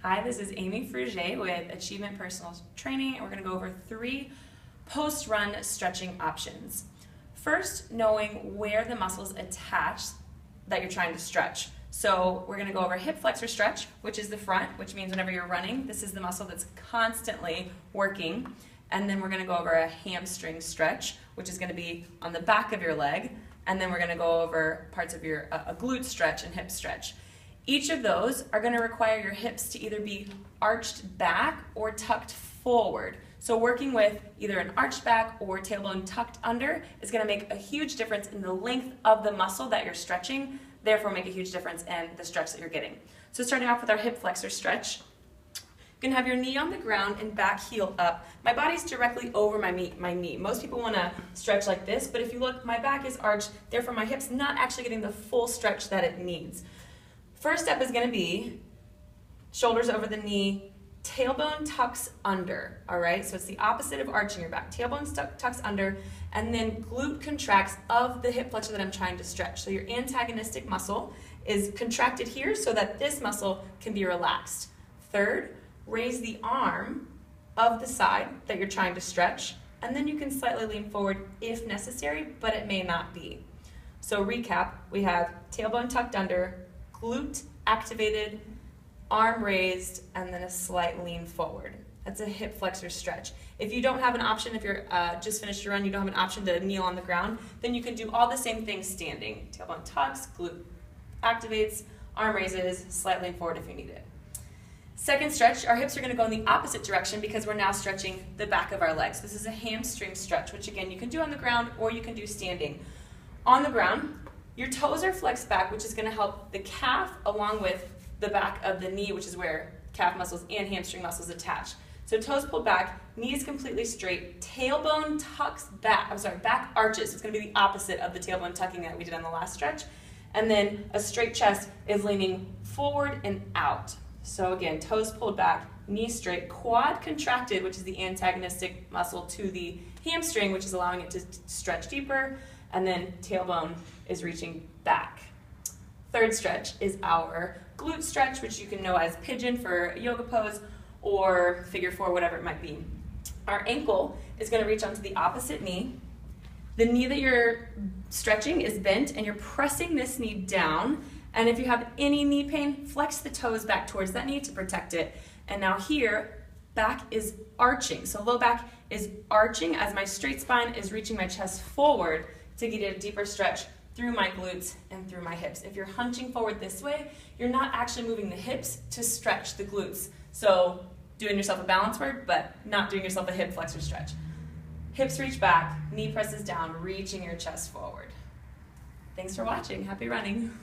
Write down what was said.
Hi, this is Amy Fruget with Achievement Personal Training, and we're going to go over 3 post-run stretching options. First, knowing where the muscles attach that you're trying to stretch. So we're going to go over hip flexor stretch, which is the front, which means whenever you're running, this is the muscle that's constantly working. And then we're going to go over a hamstring stretch, which is going to be on the back of your leg. And then we're going to go over parts of your a glute stretch and hip stretch. Each of those are going to require your hips to either be arched back or tucked forward. So working with either an arched back or tailbone tucked under is going to make a huge difference in the length of the muscle that you're stretching, therefore make a huge difference in the stretch that you're getting. So starting off with our hip flexor stretch, you're going to have your knee on the ground and back heel up. My body's directly over my knee. Most people want to stretch like this, but if you look, my back is arched, therefore my hip's not actually getting the full stretch that it needs. First step is going to be shoulders over the knee, tailbone tucks under, all right? So it's the opposite of arching your back. Tailbone tucks under, and then glute contracts of the hip flexor that I'm trying to stretch. So your antagonistic muscle is contracted here so that this muscle can be relaxed. Third, raise the arm of the side that you're trying to stretch, and then you can slightly lean forward if necessary, but it may not be. So recap, we have tailbone tucked under, glute activated, arm raised, and then a slight lean forward. That's a hip flexor stretch. If you don't have an option, if you're just finished your run, you don't have an option to kneel on the ground, then you can do all the same things standing. Tailbone tucks, glute activates, arm raises, slight lean forward if you need it. Second stretch, our hips are going to go in the opposite direction because we're now stretching the back of our legs. This is a hamstring stretch, which again, you can do on the ground or you can do standing. On the ground, your toes are flexed back, which is going to help the calf along with the back of the knee, which is where calf muscles and hamstring muscles attach. So toes pulled back, knees completely straight, tailbone tucks back, back arches. It's going to be the opposite of the tailbone tucking that we did on the last stretch. And then a straight chest is leaning forward and out. So again, toes pulled back, knees straight, quad contracted, which is the antagonistic muscle to the hamstring, which is allowing it to stretch deeper, and then tailbone is reaching back. Third stretch is our glute stretch, which you can know as pigeon for a yoga pose or figure 4, whatever it might be. Our ankle is going to reach onto the opposite knee. The knee that you're stretching is bent, and you're pressing this knee down. And if you have any knee pain, flex the toes back towards that knee to protect it. And now here, back is arching. So low back is arching as my straight spine is reaching my chest forward to get a deeper stretch through my glutes and through my hips. If you're hunching forward this way, you're not actually moving the hips to stretch the glutes. So doing yourself a balance word, but not doing yourself a hip flexor stretch. Hips reach back, knee presses down, reaching your chest forward. Thanks for watching. Happy running.